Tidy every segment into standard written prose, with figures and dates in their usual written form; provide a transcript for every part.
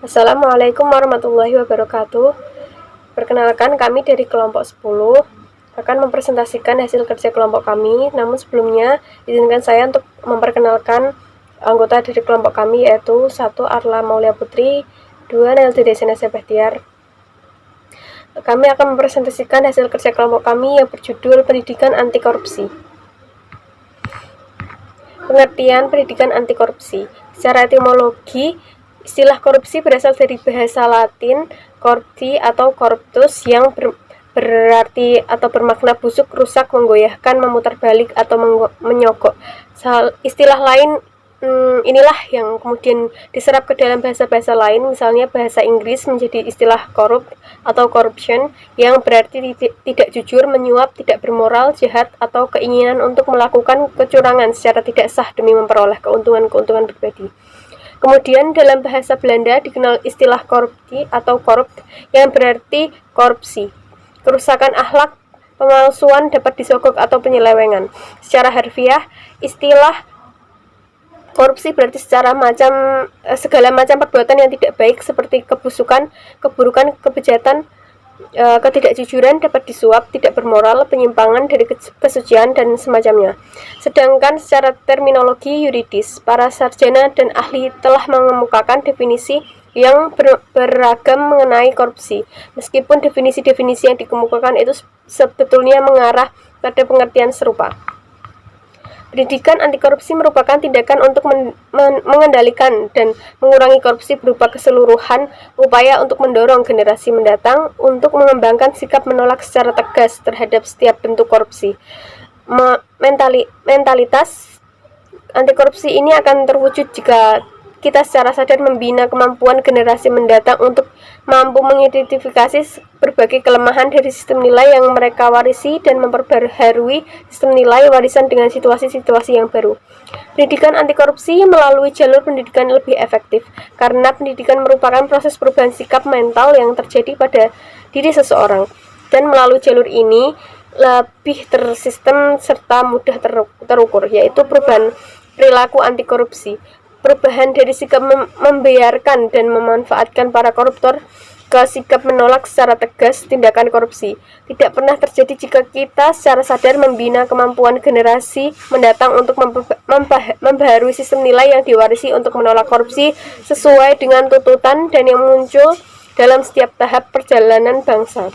Assalamualaikum warahmatullahi wabarakatuh. Perkenalkan, kami dari kelompok 10 akan mempresentasikan hasil kerja kelompok kami. Namun sebelumnya, izinkan saya untuk memperkenalkan anggota dari kelompok kami, yaitu 1. Arla Maulia Putri, 2. Nelty Desenasa Bahtiar. Kami akan mempresentasikan hasil kerja kelompok kami yang berjudul Pendidikan Anti Korupsi. Pengertian pendidikan anti korupsi. Secara etimologi, istilah korupsi berasal dari bahasa Latin corrupti atau corruptus yang berarti atau bermakna busuk, rusak, menggoyahkan, memutarbalik atau menyogok. Istilah lain inilah yang kemudian diserap ke dalam bahasa-bahasa lain, misalnya bahasa Inggris menjadi istilah corrupt atau corruption yang berarti tidak jujur, menyuap, tidak bermoral, jahat, atau keinginan untuk melakukan kecurangan secara tidak sah demi memperoleh keuntungan pribadi. Kemudian dalam bahasa Belanda dikenal istilah korupti atau korupt yang berarti korupsi, kerusakan akhlak, pemalsuan, dapat disogok atau penyelewengan. Secara harfiah, istilah korupsi berarti segala macam perbuatan yang tidak baik seperti kebusukan, keburukan, kebejatan, ketidakjujuran, dapat disuap, tidak bermoral, penyimpangan dari kesucian, dan semacamnya. Sedangkan secara terminologi yuridis, para sarjana dan ahli telah mengemukakan definisi yang beragam mengenai korupsi. Meskipun definisi-definisi yang dikemukakan itu sebetulnya mengarah pada pengertian serupa. Pendidikan anti korupsi merupakan tindakan untuk mengendalikan dan mengurangi korupsi berupa keseluruhan upaya untuk mendorong generasi mendatang untuk mengembangkan sikap menolak secara tegas terhadap setiap bentuk korupsi. Mentalitas anti korupsi ini akan terwujud jika kita secara sadar membina kemampuan generasi mendatang untuk mampu mengidentifikasi berbagai kelemahan dari sistem nilai yang mereka warisi dan memperbaharui sistem nilai warisan dengan situasi-situasi yang baru. Pendidikan anti korupsi melalui jalur pendidikan lebih efektif, karena pendidikan merupakan proses perubahan sikap mental yang terjadi pada diri seseorang, dan melalui jalur ini lebih tersistem serta mudah terukur, yaitu perubahan perilaku anti korupsi. Perubahan dari sikap membiarkan dan memanfaatkan para koruptor ke sikap menolak secara tegas tindakan korupsi tidak pernah terjadi jika kita secara sadar membina kemampuan generasi mendatang untuk membaharui sistem nilai yang diwarisi untuk menolak korupsi sesuai dengan tuntutan dan yang muncul dalam setiap tahap perjalanan bangsa.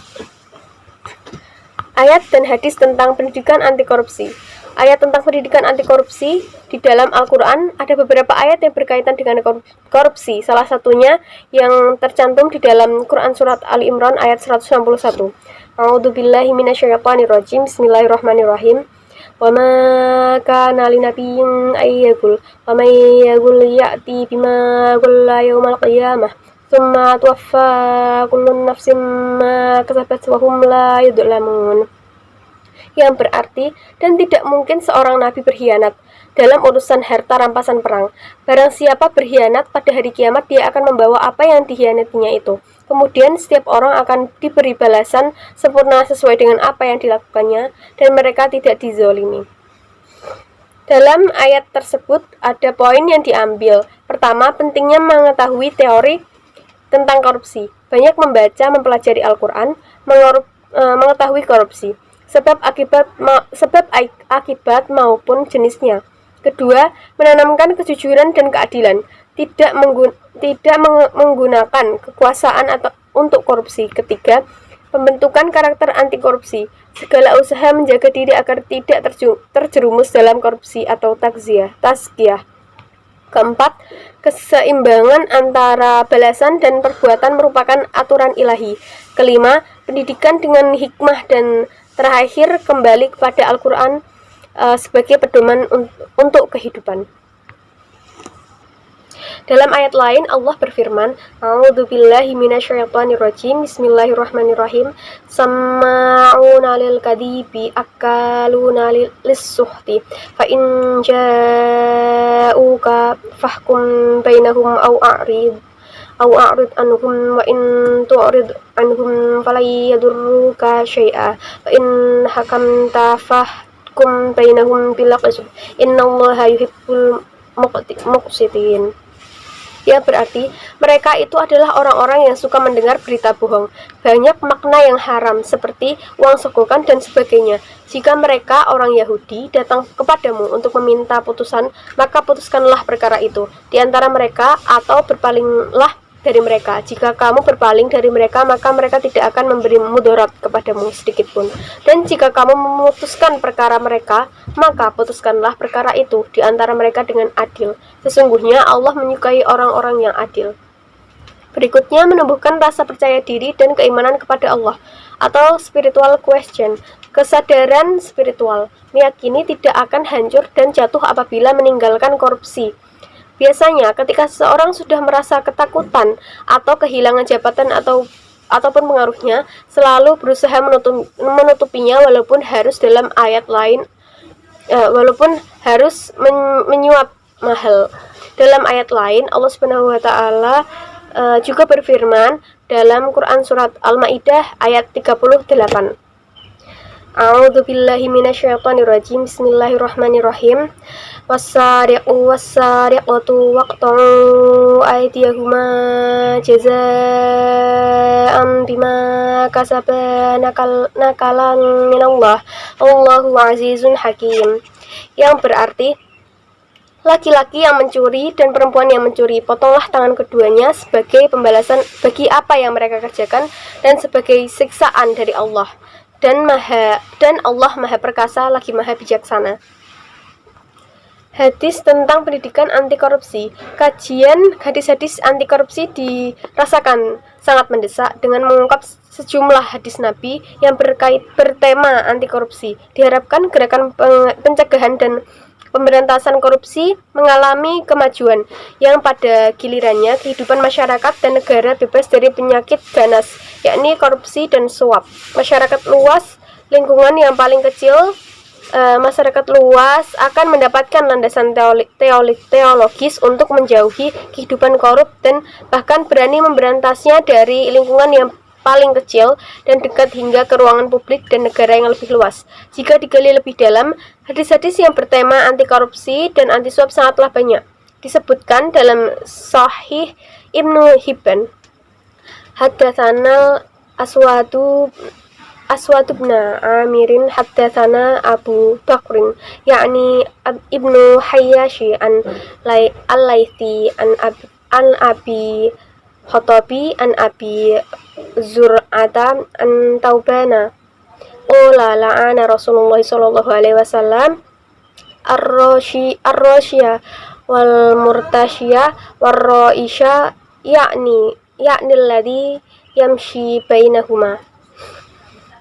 Ayat dan hadis tentang pendidikan anti korupsi. Ayat tentang pendidikan anti korupsi di dalam Al-Quran, ada beberapa ayat yang berkaitan dengan korupsi. Salah satunya yang tercantum di dalam Quran surat Ali Imran ayat 161. A'udzubillahi minasyaitonirrajim. Bismillahirrahmanirrahim. Wa ma kana linabiyyin ayyakul wa may yaqul ya'ti bima qalla yaumal qiyamah tsumma tuwaffa kullu nafsin ma kasabat wa hum la yudlamun. Yang berarti, dan tidak mungkin seorang nabi berkhianat dalam urusan harta rampasan perang. Barang siapa berkhianat pada hari kiamat, dia akan membawa apa yang dikhianatinya itu. Kemudian setiap orang akan diberi balasan sempurna sesuai dengan apa yang dilakukannya, dan mereka tidak dizolimi. Dalam ayat tersebut ada poin yang diambil. Pertama, pentingnya mengetahui teori tentang korupsi. Banyak membaca, mempelajari Al-Quran, mengetahui korupsi. Sebab akibat maupun jenisnya. Kedua, menanamkan kejujuran dan keadilan, tidak menggunakan kekuasaan untuk korupsi. Ketiga, pembentukan karakter anti korupsi, segala usaha menjaga diri agar tidak terjerumus dalam korupsi atau tazkiyah. Keempat, keseimbangan antara balasan dan perbuatan merupakan aturan ilahi. Kelima, pendidikan dengan hikmah, dan terakhir kembali kepada Al-Quran sebagai pedoman untuk kehidupan. Dalam ayat lain Allah berfirman, A'udzubillahi minasyaitonirrajim. Bismillahirrahmanirrahim. Samma'una lil kadhibi akaluna lis-suhti fa in ja'uka fahkum bainahum aw a'rid anhum wa in tu'rid anhum falay yadurruka syai'a wa in hakamta fahkum bainahum bil qist innallaha yuhibbul muqsitin. yang berarti mereka itu adalah orang-orang yang suka mendengar berita bohong, banyak makna yang haram seperti uang sogokan dan sebagainya. Jika mereka orang Yahudi datang kepadamu untuk meminta putusan, maka putuskanlah perkara itu di antara mereka atau berpalinglah dari mereka. Jika kamu berpaling dari mereka, maka mereka tidak akan memberi mudarat kepadamu sedikitpun. Dan jika kamu memutuskan perkara mereka, maka putuskanlah perkara itu di antara mereka dengan adil. Sesungguhnya Allah menyukai orang-orang yang adil. Berikutnya, menumbuhkan rasa percaya diri dan keimanan kepada Allah atau spiritual question. Kesadaran spiritual meyakini tidak akan hancur dan jatuh apabila meninggalkan korupsi. Biasanya ketika seseorang sudah merasa ketakutan atau kehilangan jabatan ataupun pengaruhnya, selalu berusaha menutupinya walaupun harus dalam ayat lain walaupun harus menyuap mahal. Dalam ayat lain Allah Subhanahu wa taala juga berfirman dalam Quran surat Al-Maidah ayat 38. A'udzu billahi minasyaitonir rajim. Bismillahirrahmanirrahim. Was-sariqu was-sariqatu waqta'u aydiyahuma jazaa'an bima kasaba nakalan minallah. Allahu azizun hakim. Yang berarti laki-laki yang mencuri dan perempuan yang mencuri, potonglah tangan keduanya sebagai pembalasan bagi apa yang mereka kerjakan dan sebagai siksaan dari Allah. Dan Allah Maha Perkasa lagi Maha Bijaksana. Hadis tentang pendidikan anti korupsi. Kajian hadis-hadis anti korupsi dirasakan sangat mendesak dengan mengungkap sejumlah hadis Nabi yang bertema anti korupsi. Diharapkan gerakan pencegahan dan pemberantasan korupsi mengalami kemajuan yang pada gilirannya kehidupan masyarakat dan negara bebas dari penyakit ganas, yakni korupsi dan suap. Masyarakat luas, lingkungan yang paling kecil, masyarakat luas akan mendapatkan landasan teologis untuk menjauhi kehidupan korup dan bahkan berani memberantasnya dari lingkungan yang paling kecil dan dekat hingga ke ruangan publik dan negara yang lebih luas. Jika digali lebih dalam, hadis-hadis yang bertema anti korupsi dan anti suap sangatlah banyak. Disebutkan dalam Sahih Ibnu Hibban. Haddatsana Aswad bin Amirin haddatsana Abu Bakrin yakni Ibnu Hayyashi an Al-Laitsi an Abi Khotobi an Abi Zur'ata an Taubana qala la'ana Rasulullah sallallahu alaihi wasallam ar-rashiya wal murtashiya war-raisha yakni alladhi yamshi bainahuma.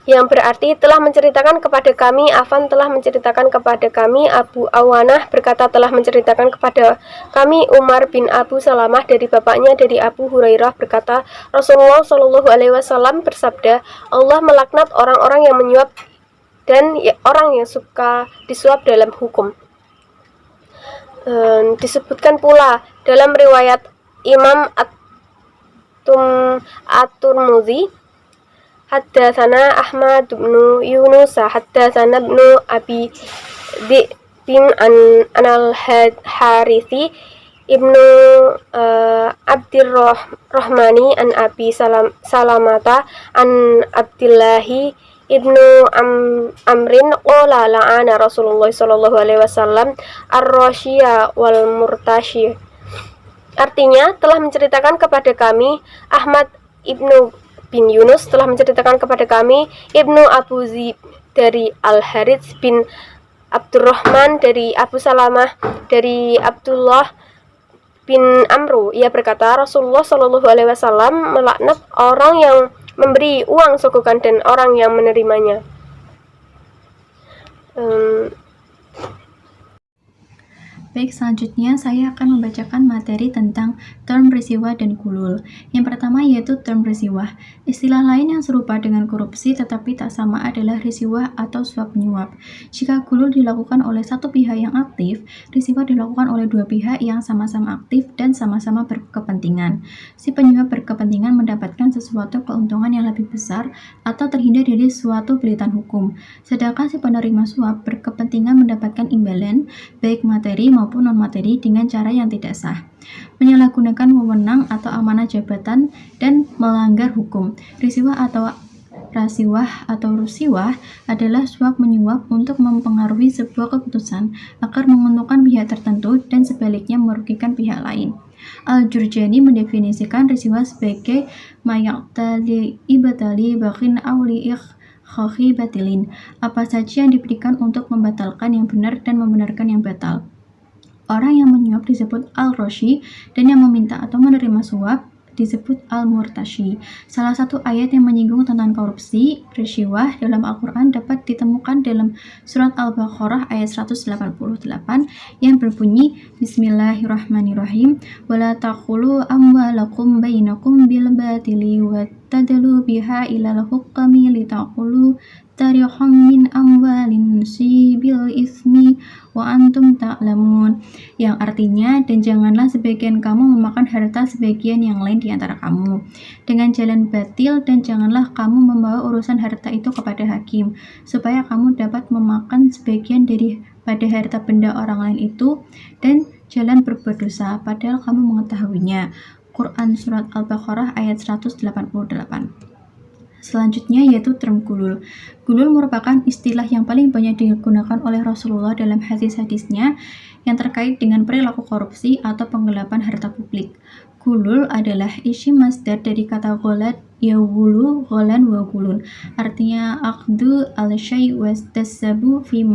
Yang berarti telah menceritakan kepada kami, Afan telah menceritakan kepada kami, Abu Awanah berkata telah menceritakan kepada kami, Umar bin Abu Salamah dari bapaknya dari Abu Hurairah berkata, Rasulullah Shallallahu Alaihi Wasallam bersabda, Allah melaknat orang-orang yang menyuap dan orang yang suka disuap dalam hukum. Disebutkan pula dalam riwayat Imam At-Tirmidzi, haddatsana Ahmad bin Yunus haddatsana ibnu Abi Dhi'bin an al-Harithi ibnu Abdirrahmani an Abi Salamata an Abdillahi ibnu Amrin qala la'ana Rasulullah sallallahu alaihi wasallam ar-rashiya wal murtashi. Artinya telah menceritakan kepada kami, Ahmad ibnu bin Yunus telah menceritakan kepada kami, Ibnu Abu Zib dari Al-Harits bin Abdurrahman dari Abu Salamah dari Abdullah bin Amru. Ia berkata, Rasulullah Shallallahu Alaihi Wasallam melaknat orang yang memberi uang sogokan dan orang yang menerimanya. Baik, selanjutnya saya akan membacakan materi tentang term risiwah dan gulul. Yang pertama yaitu term risiwah. Istilah lain yang serupa dengan korupsi tetapi tak sama adalah risiwah atau suap menyuap. Jika gulul dilakukan oleh satu pihak yang aktif, risiwah dilakukan oleh dua pihak yang sama-sama aktif dan sama-sama berkepentingan. Si penyuap berkepentingan mendapatkan sesuatu keuntungan yang lebih besar atau terhindar dari suatu belitan hukum. Sedangkan si penerima suap berkepentingan mendapatkan imbalan baik materi maupun non-materi dengan cara yang tidak sah. menyalahgunakan wewenang atau amanah jabatan, dan melanggar hukum. Rasiwah atau rusiwah adalah suap menyuap untuk mempengaruhi sebuah keputusan agar menguntungkan pihak tertentu dan sebaliknya merugikan pihak lain. Al-Jurjani mendefinisikan risiwah sebagai mayaktali ibatali bakin awli khakhi batilin, apa saja yang diberikan untuk membatalkan yang benar dan membenarkan yang batal. Orang yang menyuap disebut al-roshi, dan yang meminta atau menerima suap disebut al-murtashi. Salah satu ayat yang menyinggung tentang korupsi, rishwah dalam Al-Quran dapat ditemukan dalam surat Al-Baqarah ayat 188 yang berbunyi, Bismillahirrahmanirrahim, wala taqulu amwalakum bainakum bil batili wa tadlu biha ilal hukami litaqulu tariham min amwalin sibil ismi wa antum ta'lamun, yang artinya, dan janganlah sebagian kamu memakan harta sebagian yang lain di antara kamu dengan jalan batil, dan janganlah kamu membawa urusan harta itu kepada hakim supaya kamu dapat memakan sebagian daripada harta benda orang lain itu dan jalan berbuat dosa padahal kamu mengetahuinya. Quran Surat Al-Baqarah ayat 188. Selanjutnya yaitu term gulul. Gulul merupakan istilah yang paling banyak digunakan oleh Rasulullah dalam hadis-hadisnya yang terkait dengan perilaku korupsi atau penggelapan harta publik. Gulul adalah isim masdar dari kata gholat yawulu gholan wa gulun, artinya aqdu al-syai' wastassabu fi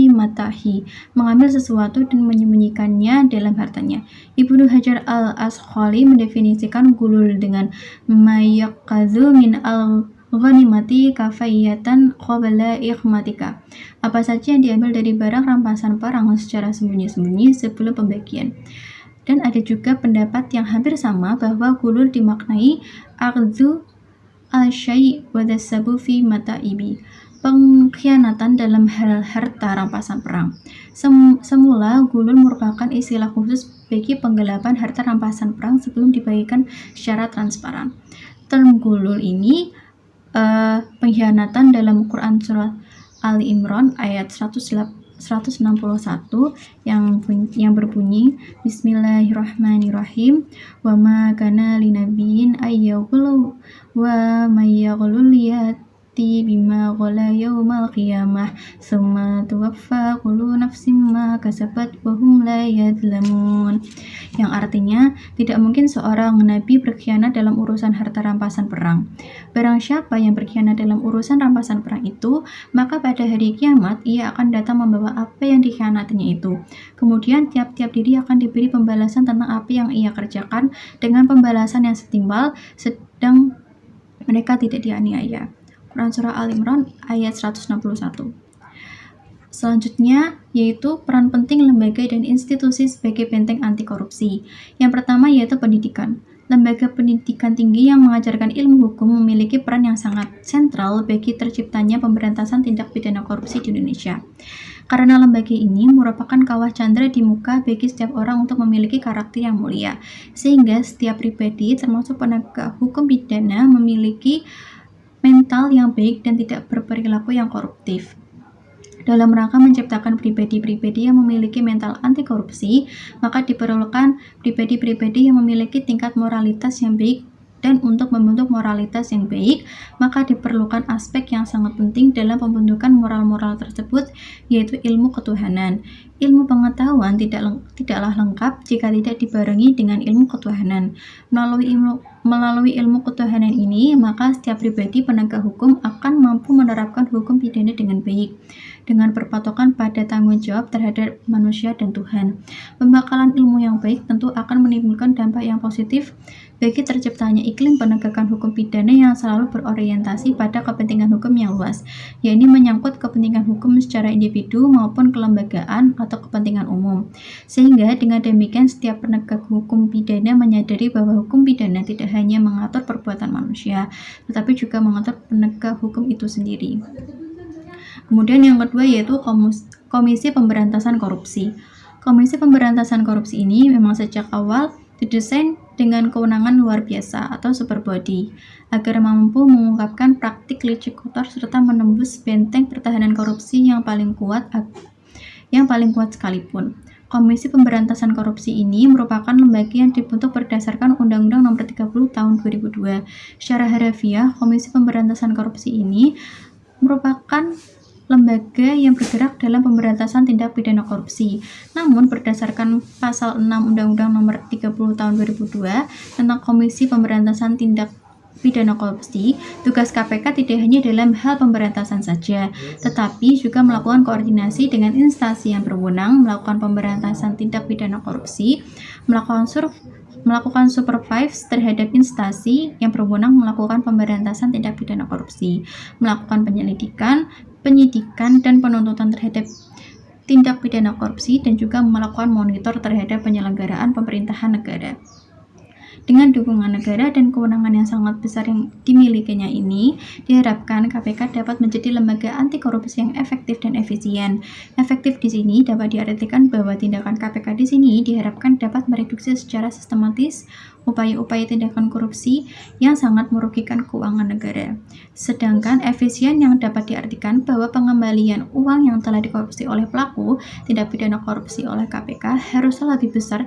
matahi, mengambil sesuatu dan menyembunyikannya dalam hartanya. Ibnu Hajar al-Asqali mendefinisikan gulul dengan mayaqadzu min al-ghanimati kafayatan qabla ikhmatika, apa saja yang diambil dari barang rampasan perang secara sembunyi-sembunyi sebelum pembagian. Dan ada juga pendapat yang hampir sama bahwa gulul dimaknai aqdzu al-syai' wa tassabu fi mataibi, pengkhianatan dalam hal harta rampasan perang. Semula gulul merupakan istilah khusus bagi penggelapan harta rampasan perang sebelum dibagikan secara transparan. Term gulul ini pengkhianatan dalam Quran Surat Ali Imran ayat 161 yang berbunyi, Bismillahirrahmanirrahim, wa ma kana linabiyyin ayyaghlul wa may yaghlul bima ghala yaumal qiyamah summa tuwaffa kullu nafsim ma kasabat wa hum la yadlamun, yang artinya tidak mungkin seorang nabi berkhianat dalam urusan harta rampasan perang. Barang siapa yang berkhianat dalam urusan rampasan perang itu, maka pada hari kiamat ia akan datang membawa apa yang dikhianatinya itu. Kemudian tiap-tiap diri akan diberi pembalasan tentang apa yang ia kerjakan dengan pembalasan yang setimpal, sedang mereka tidak dianiaya. Quran Surah Al-Imran ayat 161. Selanjutnya yaitu peran penting lembaga dan institusi sebagai benteng anti korupsi. Yang pertama yaitu pendidikan. Lembaga pendidikan tinggi yang mengajarkan ilmu hukum memiliki peran yang sangat sentral bagi terciptanya pemberantasan tindak pidana korupsi di Indonesia. Karena lembaga ini merupakan kawah candra di muka bagi setiap orang untuk memiliki karakter yang mulia, sehingga setiap pribadi termasuk penegak hukum pidana memiliki mental yang baik dan tidak berperilaku yang koruptif. Dalam rangka menciptakan pribadi-pribadi yang memiliki mental anti korupsi, maka diperlukan pribadi-pribadi yang memiliki tingkat moralitas yang baik, dan untuk membentuk moralitas yang baik, maka diperlukan aspek yang sangat penting dalam pembentukan moral-moral tersebut, yaitu ilmu ketuhanan. Ilmu pengetahuan tidaklah lengkap jika tidak dibarengi dengan ilmu ketuhanan. Melalui ilmu ketuhanan ini, maka setiap pribadi penegak hukum akan mampu menerapkan hukum pidana dengan baik, dengan berpatokan pada tanggung jawab terhadap manusia dan Tuhan. Pembekalan ilmu yang baik tentu akan menimbulkan dampak yang positif bagi terciptanya iklim penegakan hukum pidana yang selalu berorientasi pada kepentingan hukum yang luas, yakni menyangkut kepentingan hukum secara individu maupun kelembagaan atau kepentingan umum. Sehingga dengan demikian setiap penegak hukum pidana menyadari bahwa hukum pidana tidak hanya mengatur perbuatan manusia, tetapi juga mengatur penegak hukum itu sendiri. Kemudian yang kedua yaitu Komisi Pemberantasan Korupsi. Komisi Pemberantasan Korupsi ini memang sejak awal didesain dengan kewenangan luar biasa atau super body agar mampu mengungkapkan praktik licik kotor serta menembus benteng pertahanan korupsi yang paling kuat sekalipun. Komisi Pemberantasan Korupsi ini merupakan lembaga yang dibentuk berdasarkan Undang-Undang Nomor 30 Tahun 2002. Secara harafiah, Komisi Pemberantasan Korupsi ini merupakan lembaga yang bergerak dalam pemberantasan tindak pidana korupsi. Namun berdasarkan pasal 6 Undang-Undang Nomor 30 Tahun 2002 tentang Komisi Pemberantasan Tindak Pidana Korupsi, tugas KPK tidak hanya dalam hal pemberantasan saja, tetapi juga melakukan koordinasi dengan instansi yang berwenang melakukan pemberantasan tindak pidana korupsi, melakukan supervise terhadap instansi yang berwenang melakukan pemberantasan tindak pidana korupsi, melakukan penyelidikan, penyidikan, dan penuntutan terhadap tindak pidana korupsi, dan juga melakukan monitor terhadap penyelenggaraan pemerintahan negara. Dengan dukungan negara dan kewenangan yang sangat besar yang dimilikinya ini, diharapkan KPK dapat menjadi lembaga anti korupsi yang efektif dan efisien. Efektif di sini dapat diartikan bahwa tindakan KPK di sini diharapkan dapat mereduksi secara sistematis upaya-upaya tindakan korupsi yang sangat merugikan keuangan negara. Sedangkan efisien yang dapat diartikan bahwa pengembalian uang yang telah dikorupsi oleh pelaku tindak pidana korupsi oleh KPK haruslah lebih besar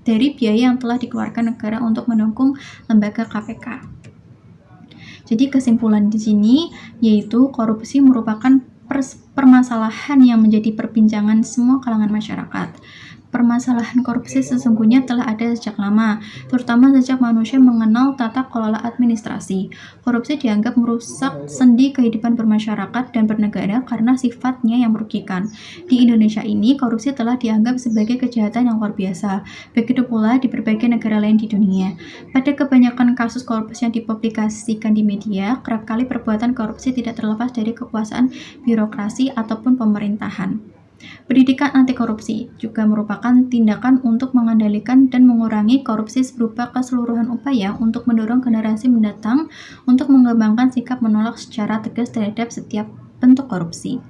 dari biaya yang telah dikeluarkan negara untuk mendukung lembaga KPK. Jadi kesimpulan di sini yaitu korupsi merupakan permasalahan yang menjadi perbincangan semua kalangan masyarakat. Permasalahan korupsi sesungguhnya telah ada sejak lama, terutama sejak manusia mengenal tata kelola administrasi. Korupsi dianggap merusak sendi kehidupan bermasyarakat dan bernegara karena sifatnya yang merugikan. Di Indonesia ini, korupsi telah dianggap sebagai kejahatan yang luar biasa. Begitu pula di berbagai negara lain di dunia. Pada kebanyakan kasus korupsi yang dipublikasikan di media, kerap kali perbuatan korupsi tidak terlepas dari kekuasaan birokrasi ataupun pemerintahan. Pendidikan anti korupsi juga merupakan tindakan untuk mengendalikan dan mengurangi korupsi berupa keseluruhan upaya untuk mendorong generasi mendatang untuk mengembangkan sikap menolak secara tegas terhadap setiap bentuk korupsi.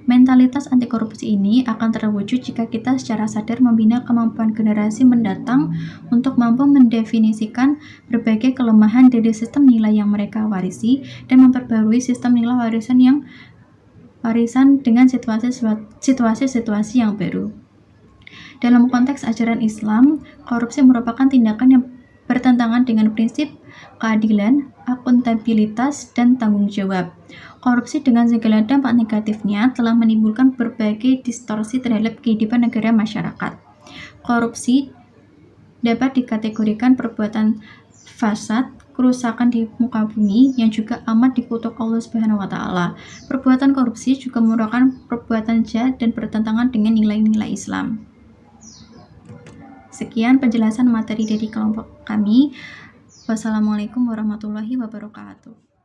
Mentalitas anti korupsi ini akan terwujud jika kita secara sadar membina kemampuan generasi mendatang untuk mampu mendefinisikan berbagai kelemahan dari sistem nilai yang mereka warisi dan memperbarui sistem nilai warisan dengan situasi-situasi yang baru. Dalam konteks ajaran Islam, korupsi merupakan tindakan yang bertentangan dengan prinsip keadilan, akuntabilitas, dan tanggung jawab. Korupsi dengan segala dampak negatifnya telah menimbulkan berbagai distorsi terhadap kehidupan negara masyarakat. Korupsi dapat dikategorikan perbuatan fasad, kerusakan di muka bumi yang juga amat dikutuk Allah Subhanahu wa taala. Perbuatan korupsi juga merupakan perbuatan jahat dan bertentangan dengan nilai-nilai Islam. Sekian penjelasan materi dari kelompok kami. Wassalamualaikum warahmatullahi wabarakatuh.